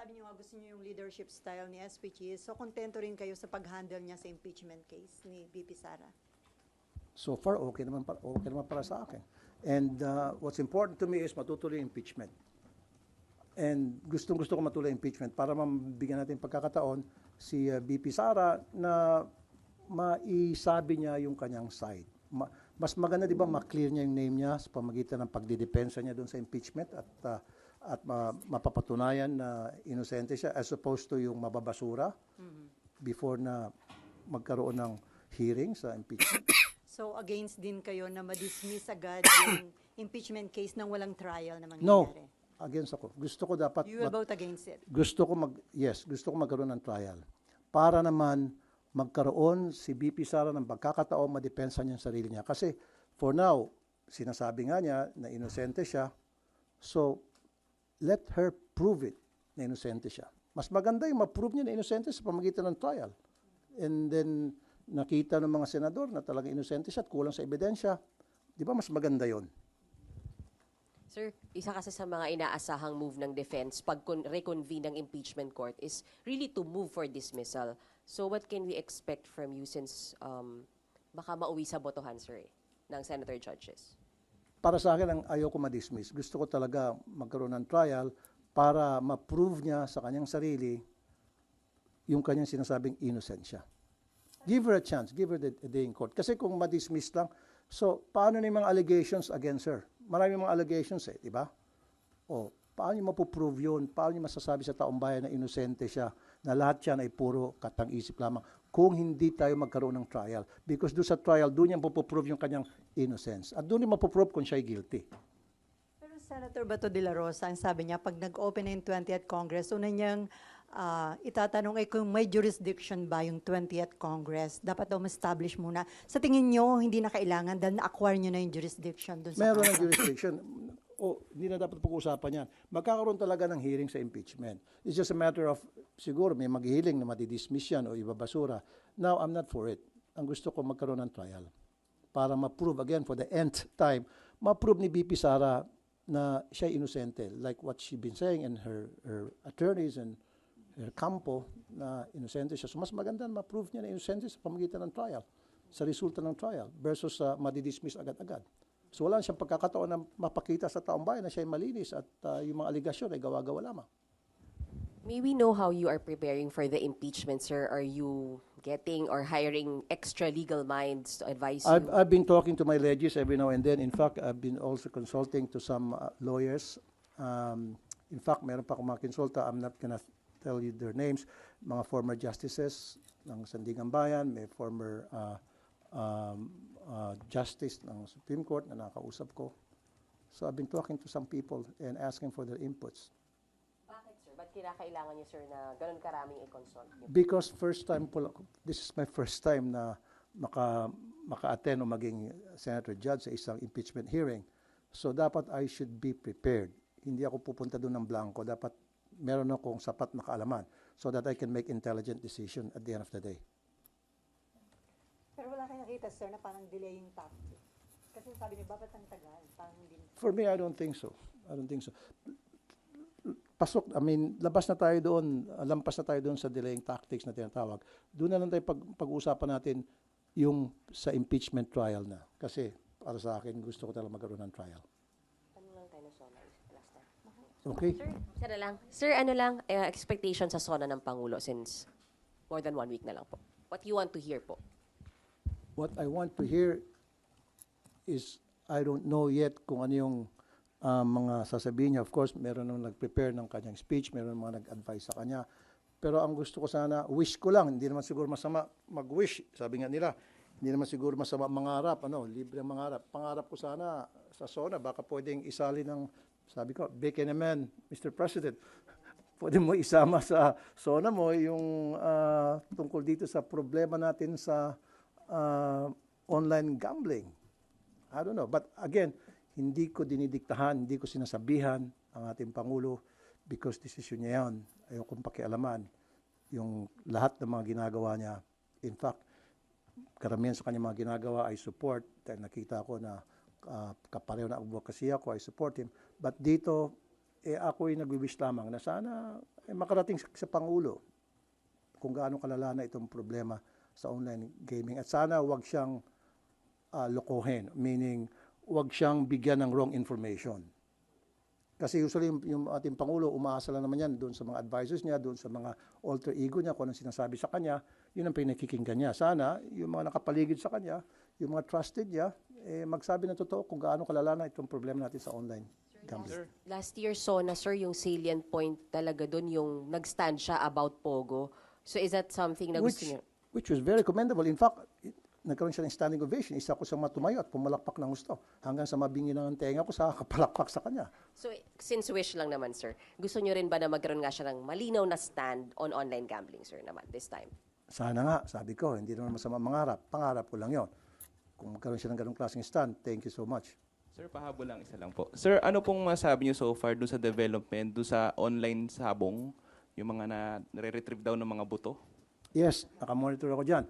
sabi niyo nga gusto niyo yung leadership style ni SPG. So, kontento rin kayo sa pag-handle niya sa impeachment case ni VP Sara? So far, okay naman para sa akin. And what's important to me is matutuloy yung impeachment. And gustong-gusto ko matuloy yung impeachment para mabigyan natin pagkakataon si VP Sara na maisabi niya yung kanyang side. Mas maganda, di ba, ma-clear niya yung name niya sa pamagitan ng pagdidepensa niya doon sa impeachment at mapapatunayan na inosente siya as opposed to yung mababasura before na magkaroon ng hearing sa impeachment. So, against din kayo na ma-dismiss agad yung impeachment case nang walang trial na mangyayari? No, against ako. Gusto ko dapat... You will vote against it? Gusto ko magkaroon ng trial. Para naman magkaroon si VP Sara ng pagkakataon madepensa niya ang sarili niya. Kasi for now, sinasabi nga niya na inosente siya. So, let her prove it na inosente siya. Mas maganda yung ma-prove niya na inosente sa pamagitan ng trial. And then, nakita ng mga senador na talagang inosente siya at kulang sa ebidensya. Di ba mas maganda yon? Sir, isa kasi sa mga inaasahang move ng defense pag reconvene ng impeachment court is really to move for dismissal. So what can we expect from you since baka mauwi sa botohan, sir, ng senator judges? Para sa akin, ang ayaw ko ma-dismiss. Gusto ko talaga magkaroon ng trial para ma-prove niya sa kanyang sarili yung kanyang sinasabing innocent siya. Give her a chance. Give her the day in court. Kasi kung ma-dismiss lang, so paano na yung mga allegations against her? Marami mga allegations di ba? O, paano niyo mapuprove yun? Paano niyo masasabi sa taong bayan na inosente siya, na lahat yan ay puro katang-isip lamang kung hindi tayo magkaroon ng trial? Because doon sa trial, doon niya mapuprove yung kanyang innocence. At doon niya mapuprove kung siya ay guilty. Pero Senator Bato de la Rosa, ang sabi niya, pag nag-open na yung 20th Congress, una niyang itatanong ay kung may jurisdiction ba yung 20th Congress. Dapat daw ma-establish muna. Sa tingin niyo, hindi na kailangan dahil na-acquire niyo na yung jurisdiction dun sa Meron ng kaso? jurisdiction. Hindi na dapat pag-uusapan yan. Magkakaroon talaga ng hearing sa impeachment. It's just a matter of, siguro may mag-hearing na madidismiss yan o ibabasura. Now, I'm not for it. Ang gusto ko magkaroon ng trial para ma-prove again for the nth time, ma-prove ni VP Sara na siya inosente, like what she been saying and her attorneys and her campo na inosente siya. So mas maganda na ma-prove niya na inosente sa pamagitan ng trial, sa resulta ng trial, versus madidismiss agad-agad. So wala siyang pagkakataon na mapakita sa taong bayan na siya ay malinis at yung mga aligasyon ay gawa-gawa lamang. May we know how you are preparing for the impeachment, sir? Are you getting or hiring extra legal minds to advise you? I've been talking to my legis every now and then. In fact, I've been also consulting to some lawyers. In fact, meron pa akong mga konsulta. I'm not gonna tell you their names. Mga former justices ng Sandigan Bayan, may former justice ng Supreme Court na nakausap ko. So I've been talking to some people and asking for their inputs. Bakit, sir? Ba't kinakailangan niyo, sir, na ganun karaming i-consult? Because this is my first time na maka-attend o maging senator judge sa isang impeachment hearing. So dapat I should be prepared. Hindi ako pupunta doon ng blanco. Dapat meron akong sapat na kaalaman so that I can make intelligent decision at the end of the day. Pero wala kayong nakita, sir, na parang delaying tactic. Kasi sabi niyo, bakit ang tagal? Parang hindi... For me, I don't think so. Labas na tayo doon, lampas na tayo doon sa delaying tactics na tinatawag. Doon na lang tayo pag-uusapan natin yung sa impeachment trial na. Kasi para sa akin, gusto ko talaga magkaroon ng trial. Ano lang tayo na SONA last time? Okay? Sir, ano lang, expectation sa SONA ng Pangulo since more than 1 week na lang po? What you want to hear po? What I want to hear is, I don't know yet kung ano yung mga sasabihin niya. Of course, meron nang nag-prepare ng kanyang speech, meron mga nag-advise sa kanya. Pero ang gusto ko sana, wish ko lang, hindi naman siguro masama mag-wish, sabi nga nila, hindi naman siguro masama mangarap, libre ang mangarap. Pangarap ko sana sa SONA, baka pwedeng isali ng, sabi ko, bake in a man, Mr. President. Pwede mo isama sa SONA mo yung tungkol dito sa problema natin sa online gambling. I don't know. But again, hindi ko dinidiktahan, hindi ko sinasabihan ang ating Pangulo because desisyon niya yan. Ayokong pakialaman yung lahat ng mga ginagawa niya. In fact, karamihan sa kanyang mga ginagawa ay support. Dahil nakita ko na kapareho na advocacy ako, I support him. But dito, ako'y nag-wish lamang na sana makarating sa Pangulo kung gaano kalala na itong problema sa online gaming. At sana wag siyang lokohin, meaning wag siyang bigyan ng wrong information. Kasi usually yung ating Pangulo, umaasa lang naman yan doon sa mga advisors niya, doon sa mga alter ego niya, kung anong sinasabi sa kanya, yun ang pinakikinggan niya. Sana yung mga nakapaligid sa kanya, yung mga trusted niya, magsabi na totoo kung gaano kalala na itong problema natin sa online gambling. Last year, SONA, sir, yung salient point talaga doon, yung nag-stand siya about Pogo. So is that something na gusto niyo? Which was very commendable. In fact, nagkaroon siya ng standing ovation. Isa ko sa matumayo at pumalakpak ng gusto. Hanggang sa mabingi ng tenga ko sa kapalakpak sa kanya. So since wish lang naman, sir, gusto niyo rin ba na magkaroon nga siya ng malinaw na stand on online gambling, sir, naman this time? Sana nga, sabi ko, hindi naman masama mangarap. Pangarap ko lang yon. Kung magkaroon siya ng ganong klaseng stand, thank you so much. Sir, pahabol lang, isa lang po. Sir, ano pong masabi niyo so far doon sa development, doon sa online sabong, yung mga nare-retrieve daw ng mga buto? Yes, nakamonitor ako dyan.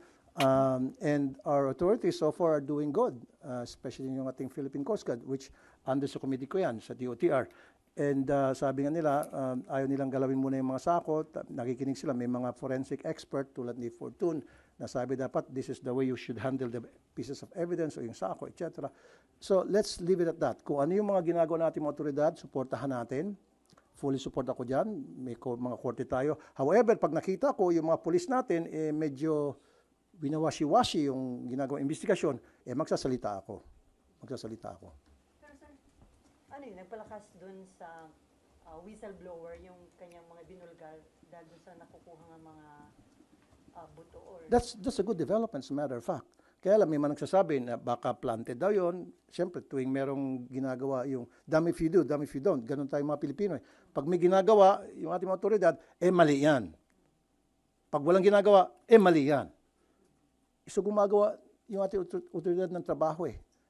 And our authorities so far are doing good, especially yung ating Philippine Coast Guard, which under sa committee ko yan, sa DOTR. And sabi nga nila, ayaw nilang galawin muna yung mga sako. Nakikinig sila, may mga forensic expert tulad ni Fortune na sabi dapat this is the way you should handle the pieces of evidence o yung sako, etc. So let's leave it at that. Kung ano yung mga ginagawa natin mga otoridad, suportahan natin. Fully support ako dyan. May mga korte tayo. However, pag nakita ko yung mga pulis natin, medyo winawashi-washi yung ginagawang investigasyon, magsasalita ako. Magsasalita ako. Pero sir, ano yun, nagpalakas dun sa whistleblower yung kanyang mga binulgar dahil dun sa nakukuha ng mga buto or... That's a good development, as a matter of fact. Kaya lang, may mga nagsasabi na baka planted daw yun. Siyempre, tuwing merong ginagawa yung damn if you do, damn if you don't. Ganun tayo mga Pilipino. Pag may ginagawa, yung ating mga otoridad, mali yan. Pag walang ginagawa, mali yan. So gumagawa yung ating otoridad ng trabaho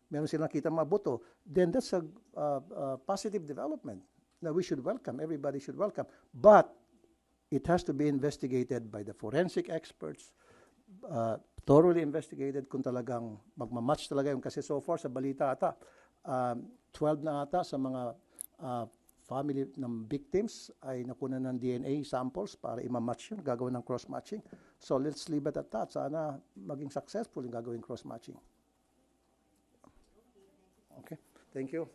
meron silang nakita mga boto, then that's a positive development that we should welcome, everybody should welcome. But it has to be investigated by the forensic experts, thoroughly investigated kung talagang magmamatch talaga yung, kasi so far sa balita ata, 12 na ata sa mga family ng victims ay nakuha ng DNA samples para i-match yun, gagawin ng cross-matching. So let's leave it at that. Sana maging successful yung gagawin cross-matching. Okay, thank you.